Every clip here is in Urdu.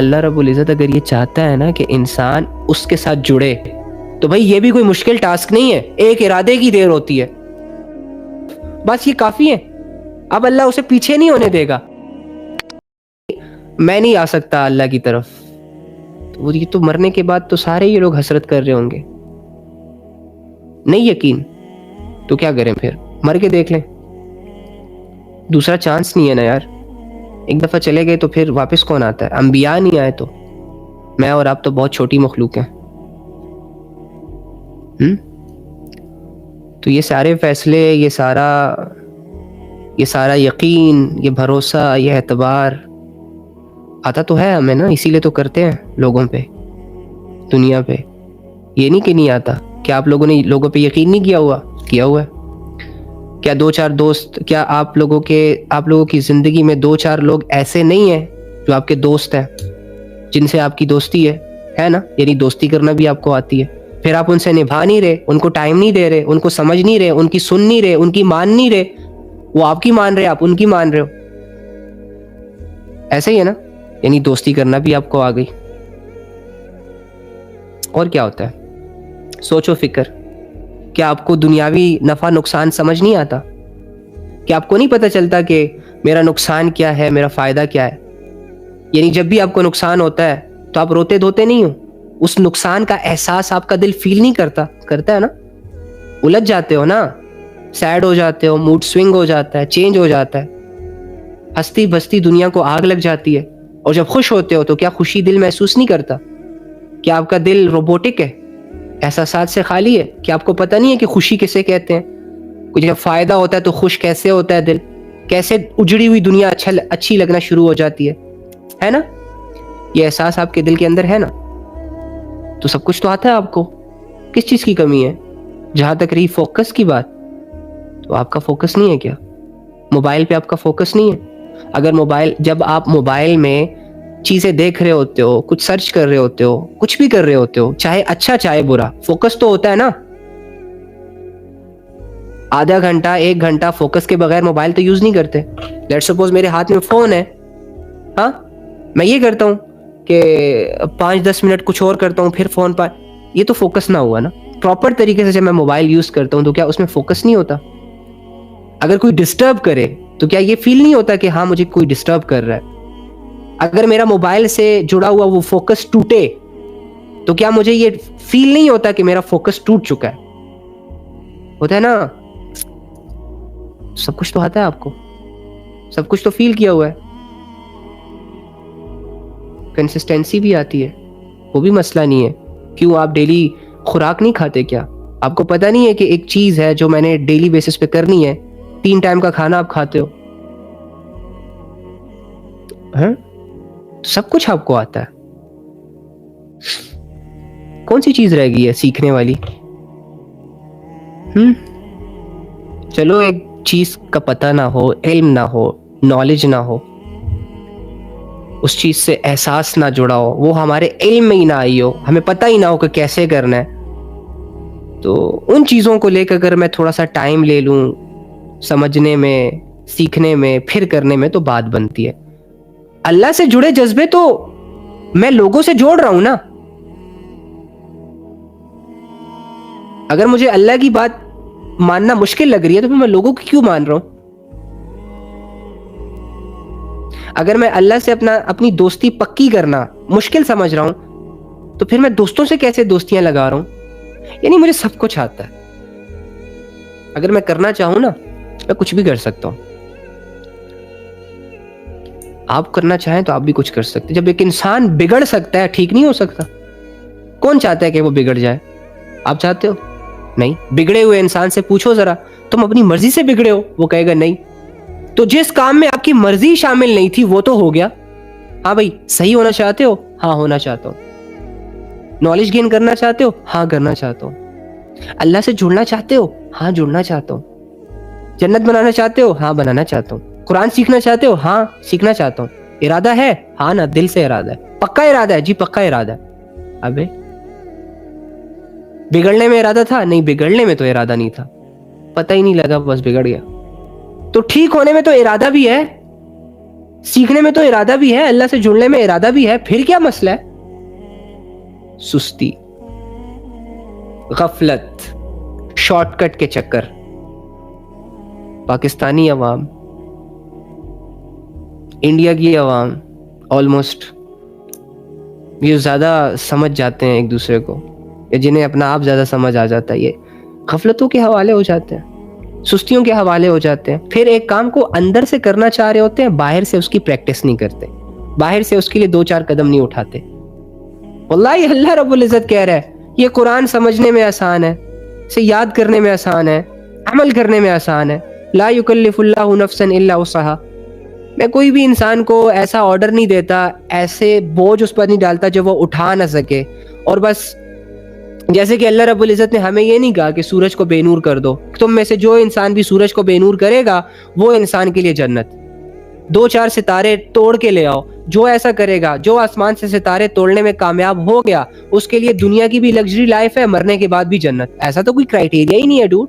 اللہ رب العزت اگر یہ چاہتا ہے نا کہ انسان اس کے ساتھ جڑے تو بھائی یہ بھی کوئی مشکل ٹاسک نہیں ہے، ایک ارادے کی دیر ہوتی ہے، بس یہ کافی ہے. اب اللہ اسے پیچھے نہیں ہونے دے گا. میں نہیں آ سکتا اللہ کی طرف، تو یہ تو مرنے کے بعد تو سارے یہ لوگ حسرت کر رہے ہوں گے. نہیں یقین تو کیا کریں پھر، مر کے دیکھ لیں. دوسرا چانس نہیں ہے نا یار. ایک دفعہ چلے گئے تو پھر واپس کون آتا ہے؟ انبیاء نہیں آئے تو میں اور آپ تو بہت چھوٹی مخلوق ہیں. تو یہ سارے فیصلے، یہ سارا یقین، یہ بھروسہ، یہ اعتبار آتا تو ہے ہمیں نا، اسی لیے تو کرتے ہیں لوگوں پہ، دنیا پہ. یہ نہیں کہ نہیں آتا. کیا آپ لوگوں نے لوگوں پہ یقین نہیں کیا ہوا ہے؟ کیا دو چار دوست، کیا آپ لوگوں کی زندگی میں دو چار لوگ ایسے نہیں ہیں جو آپ کے دوست ہیں، جن سے آپ کی دوستی ہے نا؟ یعنی دوستی کرنا بھی آپ کو آتی ہے، پھر آپ ان سے نبھا نہیں رہے، ان کو ٹائم نہیں دے رہے، ان کو سمجھ نہیں رہے، ان کی سن نہیں رہے، ان کی مان نہیں رہے. وہ آپ کی مان رہے، آپ ان کی مان رہے ہو. ایسے ہی ہے نا؟ یعنی دوستی کرنا بھی آپ کو آ گئی. اور کیا ہوتا ہے؟ سوچو فکر. کیا آپ کو دنیاوی نفع نقصان سمجھ نہیں آتا؟ کیا آپ کو نہیں پتہ چلتا کہ میرا نقصان کیا ہے، میرا فائدہ کیا ہے؟ یعنی جب بھی آپ کو نقصان ہوتا ہے تو آپ روتے دھوتے نہیں ہو، اس نقصان کا احساس آپ کا دل فیل نہیں کرتا ہے نا؟ الجھ جاتے ہو نا، سیڈ ہو جاتے ہو، موڈ سوئنگ ہو جاتا ہے، چینج ہو جاتا ہے، ہستی بستی دنیا کو آگ لگ جاتی ہے. اور جب خوش ہوتے ہو تو کیا خوشی دل محسوس نہیں کرتا؟ کیا آپ کا دل روبوٹک ہے، احساسات سے خالی ہے؟ کیا آپ کو پتہ نہیں ہے کہ خوشی کسے کہتے ہیں؟ کچھ جب فائدہ ہوتا ہے تو خوش کیسے ہوتا ہے دل، کیسے اجڑی ہوئی دنیا اچھی لگنا شروع ہو جاتی ہے نا؟ یہ احساس آپ کے دل کے اندر ہے نا؟ تو سب کچھ تو آتا ہے آپ کو. کس چیز کی کمی ہے؟ جہاں تک رہی فوکس کی بات، تو آپ کا فوکس نہیں ہے کیا؟ موبائل پہ آپ کا فوکس نہیں ہے؟ اگر جب آپ موبائل میں چیزیں دیکھ رہے ہوتے ہو، کچھ سرچ کر رہے ہوتے ہو، کچھ بھی کر رہے ہوتے ہو، چاہے اچھا چاہے برا، فوکس تو ہوتا ہے نا. آدھا گھنٹہ 1 گھنٹہ فوکس کے بغیر موبائل تو یوز نہیں کرتے. لیٹ سپوز میرے ہاتھ میں فون ہے، ہاں، میں یہ کرتا ہوں کہ 5-10 منٹ کچھ اور کرتا ہوں، پھر فون پر. یہ تو فوکس نہ ہوا نا. پراپر طریقے سے جب میں موبائل یوز کرتا ہوں تو کیا اس میں فوکس نہیں ہوتا؟ اگر کوئی ڈسٹرب کرے تو کیا یہ فیل نہیں ہوتا کہ ہاں مجھے کوئی ڈسٹرب کر رہا ہے؟ اگر میرا موبائل سے جڑا ہوا وہ فوکس ٹوٹے تو کیا مجھے یہ فیل نہیں ہوتا کہ میرا فوکس ٹوٹ چکا ہے؟ ہوتا ہے نا. سب کچھ تو آتا ہے آپ کو، سب کچھ تو فیل کیا ہوا ہے. کنسسٹنسی بھی آتی ہے، وہ بھی مسئلہ نہیں ہے. کیوں آپ ڈیلی خوراک نہیں کھاتے کیا؟ آپ کو پتہ نہیں ہے کہ ایک چیز ہے جو میں نے ڈیلی بیسس پہ کرنی ہے؟ 3 ٹائم کا کھانا آپ کھاتے ہو، سب کچھ آپ کو آتا ہے. کون سی چیز رہ گئی ہے سیکھنے والی؟ چلو ایک چیز کا پتہ نہ ہو، علم نہ ہو، نالج نہ ہو، اس چیز سے احساس نہ جڑا ہو، وہ ہمارے علم میں ہی نہ آئی ہو، ہمیں پتہ ہی نہ ہو کہ کیسے کرنا ہے، تو ان چیزوں کو لے کر اگر میں تھوڑا سا ٹائم لے لوں سمجھنے میں، سیکھنے میں، پھر کرنے میں، تو بات بنتی ہے. اللہ سے جڑے جذبے تو میں لوگوں سے جوڑ رہا ہوں نا. اگر مجھے اللہ کی بات ماننا مشکل لگ رہی ہے تو پھر میں لوگوں کی کیوں مان رہا ہوں؟ اگر میں اللہ سے اپنی دوستی پکی کرنا مشکل سمجھ رہا ہوں تو پھر میں دوستوں سے کیسے دوستیاں لگا رہا ہوں؟ یعنی مجھے سب کچھ آتا ہے. اگر میں کرنا چاہوں نا میں کچھ بھی کر سکتا ہوں. آپ کرنا چاہیں تو آپ بھی کچھ کر سکتے. جب ایک انسان بگڑ سکتا ہے، ٹھیک نہیں ہو سکتا. کون چاہتا ہے کہ وہ بگڑ جائے؟ آپ چاہتے ہو؟ نہیں. بگڑے ہوئے انسان سے پوچھو ذرا، تم اپنی مرضی سے بگڑے ہو؟ وہ کہے گا نہیں. تو جس کام میں آپ کی مرضی شامل نہیں تھی وہ تو ہو گیا. ہاں بھائی، صحیح ہونا چاہتے ہو؟ ہاں ہونا چاہتا ہوں. نالج گین کرنا چاہتے ہو؟ ہاں کرنا چاہتا ہوں. اللہ سے جڑنا چاہتے ہو؟ ہاں جڑنا چاہتا ہوں. جنت بنانا چاہتے ہو؟ ہاں بنانا چاہتا ہوں. قرآن سیکھنا چاہتے ہو؟ ہاں سیکھنا چاہتا ہوں. ارادہ ہے؟ ہاں نا، دل سے ارادہ ہے. پکا ارادہ ہے؟ جی پکا ارادہ ہے. ابے بگڑنے میں ارادہ تھا؟ نہیں، بگڑنے میں تو ارادہ نہیں تھا، پتہ ہی نہیں لگا، بس بگڑ گیا. تو ٹھیک ہونے میں تو ارادہ بھی ہے. سیکھنے میں تو ارادہ بھی ہے, اللہ سے جڑنے میں ارادہ بھی ہے, پھر کیا مسئلہ ہے؟ سستی, غفلت, شارٹ کٹ کے چکر. پاکستانی عوام, انڈیا کی عوام آلموسٹ یہ زیادہ سمجھ جاتے ہیں ایک دوسرے کو, یا جنہیں اپنا آپ زیادہ سمجھ آ جاتا ہے, یہ غفلتوں کے حوالے ہو جاتے ہیں, سستیوں کے حوالے ہو جاتے ہیں. پھر ایک کام کو اندر سے کرنا چاہ رہے ہوتے ہیں, باہر سے اس کی پریکٹس نہیں کرتے, باہر سے اس کے لیے 2-4 قدم نہیں اٹھاتے. واللہ اللہ رب العزت کہہ رہا ہے یہ قرآن سمجھنے میں آسان ہے, اسے یاد کرنے میں آسان ہے, عمل کرنے میں آسان ہے. لا یکلف اللہ نفسا الا وسعہا, میں کوئی بھی انسان کو ایسا آرڈر نہیں دیتا, ایسے بوجھ اس پر نہیں ڈالتا جو وہ اٹھا نہ سکے. اور بس جیسے کہ اللہ رب العزت نے ہمیں یہ نہیں کہا کہ سورج کو بے نور کر دو, تم میں سے جو انسان بھی سورج کو بے نور کرے گا وہ انسان کے لیے جنت. 2-4 ستارے توڑ کے لے آؤ, جو ایسا کرے گا, جو آسمان سے ستارے توڑنے میں کامیاب ہو گیا, اس کے لیے دنیا کی بھی لگژری لائف ہے, مرنے کے بعد بھی جنت. ایسا تو کوئی کرائٹیریا ہی نہیں ہے ڈوڈ.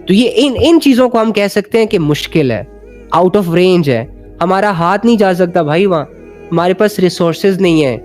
تو یہ ان چیزوں کو ہم کہہ سکتے ہیں کہ مشکل ہے, آؤٹ آف رینج ہے, ہمارا ہاتھ نہیں جا سکتا بھائی وہاں, ہمارے پاس ریسورسز نہیں ہے.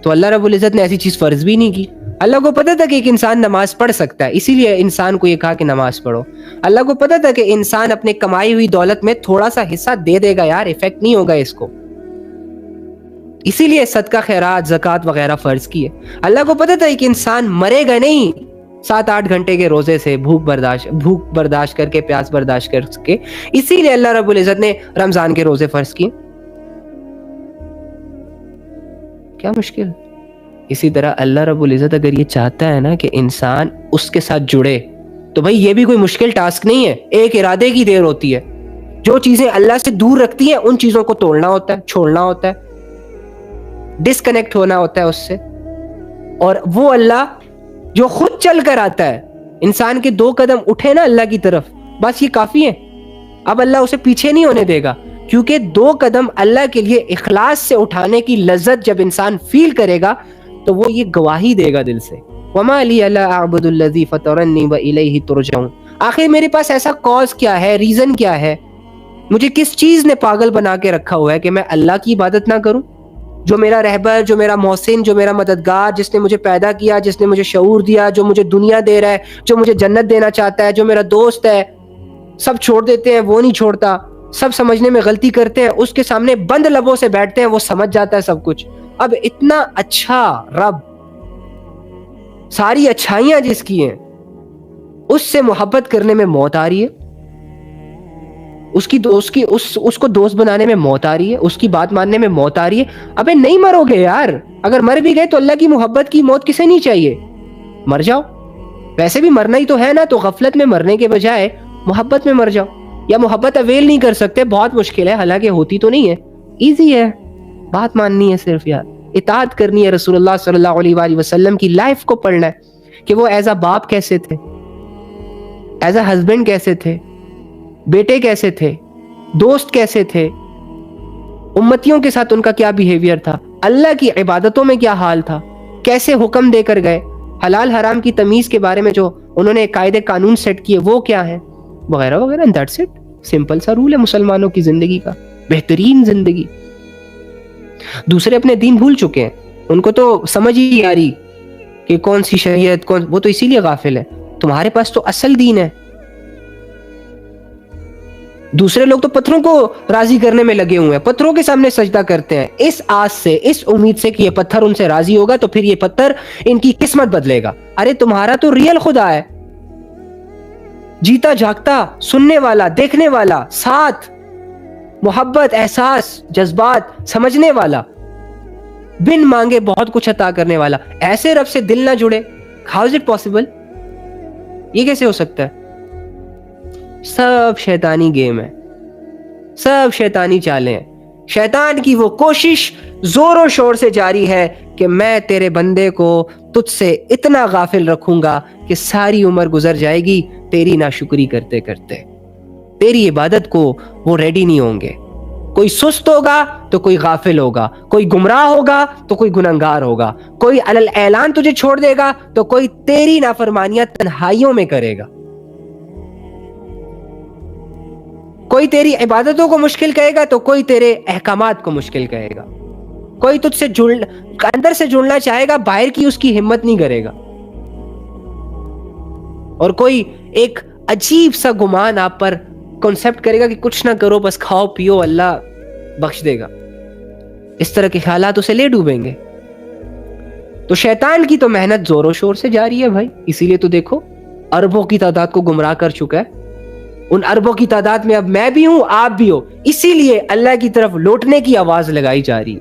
تو اللہ رب العزت نے ایسی چیز فرض بھی نہیں کی. اللہ کو پتا تھا کہ ایک انسان نماز پڑھ سکتا ہے, اسی لیے انسان کو یہ کہا کہ نماز پڑھو. اللہ کو پتا تھا کہ انسان اپنے کمائی ہوئی دولت میں تھوڑا سا حصہ دے دے گا یار, افیکٹ نہیں ہوگا اس کو, اسی لیے صدقہ خیرات زکوٰۃ وغیرہ فرض کیے. اللہ کو پتا تھا کہ انسان مرے گا نہیں 7-8 گھنٹے کے روزے سے, بھوک برداشت کر کے, پیاس برداشت کر کے, اسی لیے اللہ رب العزت نے رمضان کے روزے فرض کیے. کیا مشکل؟ اسی طرح اللہ رب العزت اگر یہ چاہتا ہے نا کہ انسان اس کے ساتھ جڑے, تو بھائی یہ بھی کوئی مشکل ٹاسک نہیں ہے, ایک ارادے کی دیر ہوتی ہے. جو چیزیں اللہ سے دور رکھتی ہیں ان چیزوں کو توڑنا ہوتا ہے, چھوڑنا ہوتا ہے, ڈسکنیکٹ ہونا ہوتا ہے اس سے. اور وہ اللہ جو خود چل کر آتا ہے, انسان کے 2 قدم اٹھے نا اللہ کی طرف, بس یہ کافی ہے. اب اللہ اسے پیچھے نہیں ہونے دے گا, کیونکہ 2 قدم اللہ کے لیے اخلاص سے اٹھانے کی لذت جب انسان فیل کرے گا تو وہ یہ گواہی دے گا دل سے, وَمَا لِيَ لَا أَعْبُدُ الَّذِي فَطَرَنِّي وَإِلَيْهِ تُرْجَعُونَ. آخر میرے پاس ایسا کاز کیا ہے, ریزن کیا ہے, مجھے کس چیز نے پاگل بنا کے رکھا ہوا ہے کہ میں اللہ کی عبادت نہ کروں؟ جو میرا رہبر, جو میرا محسن, جو میرا مددگار, جس نے مجھے پیدا کیا, جس نے مجھے شعور دیا, جو مجھے دنیا دے رہا ہے, جو مجھے جنت دینا چاہتا ہے, جو میرا دوست ہے, سب چھوڑ دیتے ہیں وہ نہیں چھوڑتا, سب سمجھنے میں غلطی کرتے ہیں, اس کے سامنے بند لبوں سے بیٹھتے ہیں, وہ سمجھ جاتا ہے سب کچھ. اب اتنا اچھا رب, ساری اچھائیاں جس کی ہیں, اس سے محبت کرنے میں موت آ رہی ہے, اس کو دوست بنانے میں موت آ رہی ہے, اس کی بات ماننے میں موت آ رہی ہے. ابے نہیں مرو گے یار, اگر مر بھی گئے تو اللہ کی محبت کی موت کسے نہیں چاہیے, مر جاؤ. ویسے بھی مرنا ہی تو ہے نا, تو غفلت میں مرنے کے بجائے محبت میں مر جاؤ. یا محبت اویل نہیں کر سکتے, بہت مشکل ہے, حالانکہ ہوتی تو نہیں ہے, ایزی ہے, بات ماننی ہے صرف یار, اطاعت کرنی ہے, رسول اللہ صلی اللہ علیہ وآلہ وسلم کی لائف کو پڑھنا ہے کہ وہ ایز اے باپ کیسے تھے, ایز اے ہسبینڈ کیسے تھے, بیٹے کیسے تھے, دوست کیسے تھے, امتیوں کے ساتھ ان کا کیا بیہیویئر تھا, اللہ کی عبادتوں میں کیا حال تھا, کیسے حکم دے کر گئے, حلال حرام کی تمیز کے بارے میں جو انہوں نے قاعدے قانون سیٹ کیے وہ کیا ہیں, وغیرہ وغیرہ. دیٹس اٹ, سمپل سا رول ہے مسلمانوں کی زندگی کا, بہترین زندگی. دوسرے اپنے دین بھول چکے ہیں, ان کو تو سمجھ ہی آ رہی کہ کون سی شریعت کون, وہ تو اسی لیے غافل ہے. تمہارے پاس تو اصل دین ہے. دوسرے لوگ تو پتھروں کو راضی کرنے میں لگے ہوئے ہیں, پتھروں کے سامنے سجدہ کرتے ہیں, اس آس سے, اس امید سے کہ یہ پتھر ان سے راضی ہوگا تو پھر یہ پتھر ان کی قسمت بدلے گا. ارے تمہارا تو ریئل خدا ہے, جیتا جاگتا, سننے والا, دیکھنے والا, ساتھ, محبت, احساس, جذبات سمجھنے والا, بن مانگے بہت کچھ عطا کرنے والا. ایسے رب سے دل نہ جڑے, how is it possible؟ یہ کیسے ہو سکتا ہے؟ سب شیطانی گیم ہے, سب شیطانی چالیں ہیں. شیطان کی وہ کوشش زور و شور سے جاری ہے کہ میں تیرے بندے کو تجھ سے اتنا غافل رکھوں گا کہ ساری عمر گزر جائے گی تیری ناشکری کرتے کرتے. تیری عبادت کو وہ ریڈی نہیں ہوں گے. کوئی سست ہوگا تو کوئی غافل ہوگا, کوئی گمراہ ہوگا تو کوئی گنہگار ہوگا, کوئی علل اعلان تجھے چھوڑ دے گا تو کوئی تیری نافرمانیاں تنہائیوں میں کرے گا. کوئی تیری عبادتوں کو مشکل کہے گا تو کوئی تیرے احکامات کو مشکل کہے گا. کوئی تجھ سے اندر سے جڑنا چاہے گا, باہر کی اس کی ہمت نہیں کرے گا. اور کوئی ایک عجیب سا گمان آپ پر کنسپٹ کرے گا کہ کچھ نہ کرو, بس کھاؤ پیو, اللہ بخش دے گا. اس طرح کے خیالات اسے لے ڈوبیں گے. تو شیطان کی تو محنت زور و شور سے جاری ہے بھائی. اسی لیے تو دیکھو اربوں کی تعداد کو گمراہ کر چکا ہے. ان اربوں کی تعداد میں اب میں بھی ہوں, آپ بھی ہو. اسی لیے اللہ کی طرف لوٹنے کی آواز لگائی جا رہی.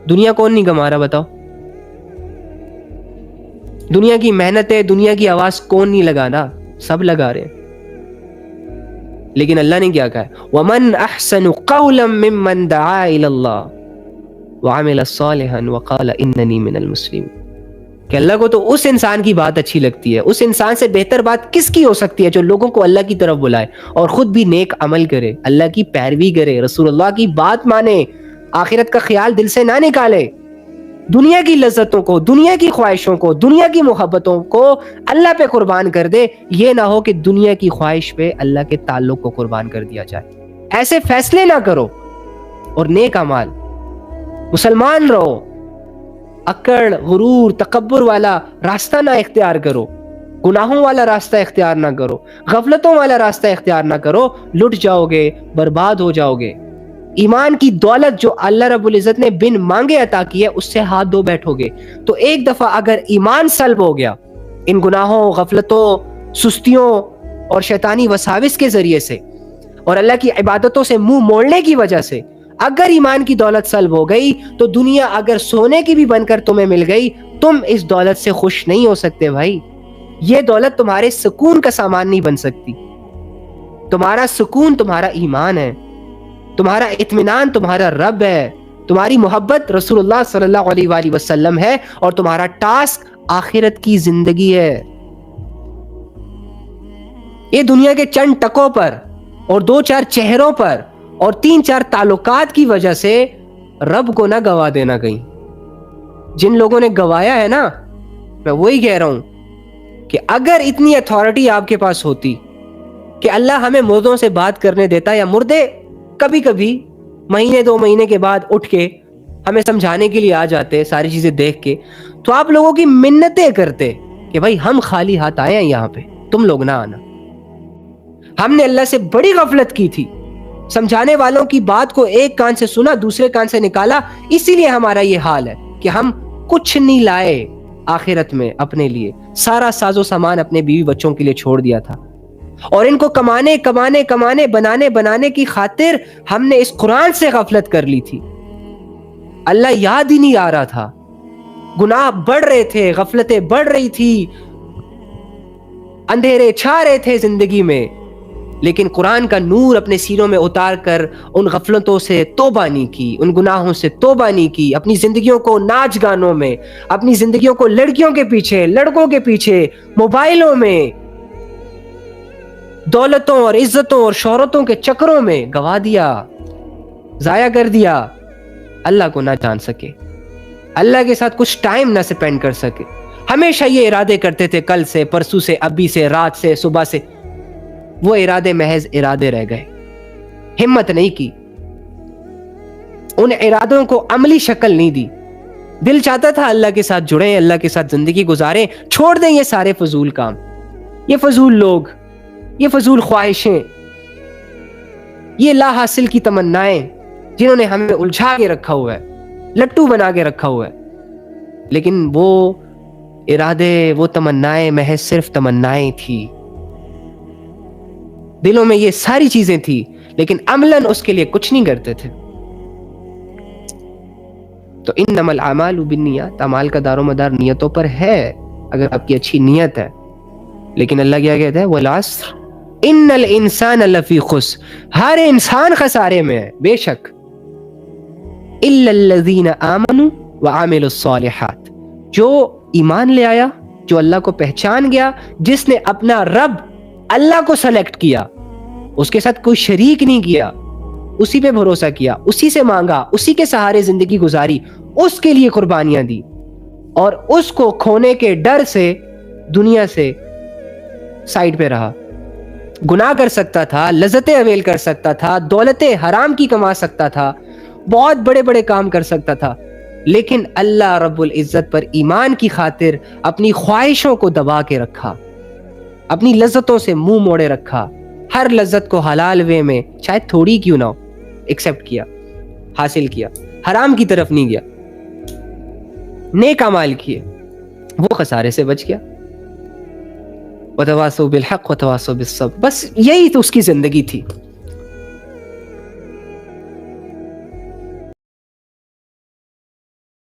دنیا کون نہیں گما رہا بتاؤ؟ دنیا کی محنت ہے, دنیا کی آواز کون نہیں لگانا؟ سب لگا رہے ہیں. لیکن اللہ نے کیا کہا ہے؟ وَمَنْ أَحْسَنُ قَوْلًا مِّمَّنْ دَعَا إِلَى اللَّهِ وَعَمِلَ صَالِحًا وَقَالَ إِنَّنِي مِنَ الْمُسْلِمِينَ. کہ اللہ کو تو اس انسان کی بات اچھی لگتی ہے. اس انسان سے بہتر بات کس کی ہو سکتی ہے جو لوگوں کو اللہ کی طرف بلائے اور خود بھی نیک عمل کرے, اللہ کی پیروی کرے, رسول اللہ کی بات مانے, آخرت کا خیال دل سے نہ نکالے, دنیا کی لذتوں کو, دنیا کی خواہشوں کو, دنیا کی محبتوں کو اللہ پہ قربان کر دے. یہ نہ ہو کہ دنیا کی خواہش پہ اللہ کے تعلق کو قربان کر دیا جائے. ایسے فیصلے نہ کرو. اور نیک اعمال, مسلمان رہو. اکڑ, غرور, تکبر والا راستہ نہ اختیار کرو. گناہوں والا راستہ اختیار نہ کرو. غفلتوں والا راستہ اختیار نہ کرو. لٹ جاؤ گے, برباد ہو جاؤ گے. ایمان کی دولت جو اللہ رب العزت نے بن مانگے عطا کی ہے, اس سے ہاتھ دھو بیٹھو گے. تو ایک دفعہ اگر ایمان سلب ہو گیا ان گناہوں, غفلتوں, سستیوں اور شیطانی وساوس کے ذریعے سے, اور اللہ کی عبادتوں سے منہ موڑنے کی وجہ سے اگر ایمان کی دولت سلب ہو گئی, تو دنیا اگر سونے کی بھی بن کر تمہیں مل گئی, تم اس دولت سے خوش نہیں ہو سکتے بھائی. یہ دولت تمہارے سکون کا سامان نہیں بن سکتی. تمہارا سکون تمہارا ایمان ہے, تمہارا اطمینان تمہارا رب ہے, تمہاری محبت رسول اللہ صلی اللہ علیہ وآلہ وسلم ہے, اور تمہارا ٹاسک آخرت کی زندگی ہے. یہ دنیا کے چند ٹکوں پر اور 2-4 چہروں پر اور 3-4 تعلقات کی وجہ سے رب کو نہ گوا دینا کہیں. جن لوگوں نے گوایا ہے نا, میں وہی کہہ رہا ہوں کہ اگر اتنی اتھارٹی آپ کے پاس ہوتی کہ اللہ ہمیں مردوں سے بات کرنے دیتا, یا مردے کبھی کبھی مہینے 2 مہینے کے بعد اٹھ کے ہمیں سمجھانے کے لیے آ جاتے ساری چیزیں دیکھ کے, تو آپ لوگوں کی منتیں کرتے کہ بھائی ہم خالی ہاتھ آئے ہیں یہاں پہ, تم لوگ نہ آنا. ہم نے اللہ سے بڑی غفلت کی تھی, سمجھانے والوں کی بات کو ایک کان سے سنا, دوسرے کان سے نکالا. اسی لیے ہمارا یہ حال ہے کہ ہم کچھ نہیں لائے آخرت میں اپنے لیے. سارا ساز و سامان اپنے بیوی بچوں کے لیے چھوڑ دیا تھا, اور ان کو کمانے بنانے کی خاطر ہم نے اس قرآن سے غفلت کر لی تھی. اللہ یاد ہی نہیں آ رہا تھا. گناہ بڑھ رہے تھے, غفلتیں بڑھ رہی تھی, اندھیرے چھا رہے تھے زندگی میں, لیکن قرآن کا نور اپنے سینوں میں اتار کر ان غفلتوں سے توبہ نہیں کی, ان گناہوں سے توبہ نہیں کی. اپنی زندگیوں کو ناچ گانوں میں, اپنی زندگیوں کو لڑکیوں کے پیچھے, لڑکوں کے پیچھے, موبائلوں میں, دولتوں اور عزتوں اور شہرتوں کے چکروں میں گوا دیا, ضائع کر دیا. اللہ کو نہ جان سکے, اللہ کے ساتھ کچھ ٹائم نہ سپینڈ کر سکے. ہمیشہ یہ ارادے کرتے تھے, کل سے, پرسوں سے, ابھی سے, رات سے, صبح سے. وہ ارادے محض ارادے رہ گئے, ہمت نہیں کی, ان ارادوں کو عملی شکل نہیں دی. دل چاہتا تھا اللہ کے ساتھ جڑیں, اللہ کے ساتھ زندگی گزاریں, چھوڑ دیں یہ سارے فضول کام, یہ فضول لوگ, یہ فضول خواہشیں, یہ لا حاصل کی تمنائیں جنہوں نے ہمیں الجھا کے رکھا ہوا ہے, لٹو بنا کے رکھا ہوا ہے. لیکن وہ ارادے, وہ تمنائیں محض صرف تمنائیں تھی. دلوں میں یہ ساری چیزیں تھی, لیکن عملاً اس کے لیے کچھ نہیں کرتے تھے. تو انما الاعمال بالنیات, اعمال کا دار و مدار نیتوں پر ہے اگر آپ کی اچھی نیت ہے. لیکن اللہ کیا کہتا ہے, والعصر ان الانسان لفی خسر, ہر انسان خسارے میں ہے بے شک, الا الذین آمنوا وعملوا الصالحات, جو ایمان لے آیا, جو اللہ کو پہچان گیا, جس نے اپنا رب اللہ کو سلیکٹ کیا, اس کے ساتھ کوئی شریک نہیں کیا, اسی پہ بھروسہ کیا, اسی سے مانگا, اسی کے سہارے زندگی گزاری, اس کے لیے قربانیاں دی, اور اس کو کھونے کے ڈر سے دنیا سے سائڈ پہ رہا, گناہ کر سکتا تھا، لذتیں اویل کر سکتا تھا، دولتیں حرام کی کما سکتا تھا، بہت بڑے بڑے کام کر سکتا تھا، لیکن اللہ رب العزت پر ایمان کی خاطر اپنی خواہشوں کو دبا کے رکھا، اپنی لذتوں سے منہ موڑے رکھا، ہر لذت کو حلال وے میں چاہے تھوڑی کیوں نہ ہو ایکسیپٹ کیا، حاصل کیا، حرام کی طرف نہیں گیا، نیک اعمال کیے، وہ خسارے سے بچ گیا۔ وتواصوا بالحق وتواصوا بالصبر، بس یہی تو اس کی زندگی تھی۔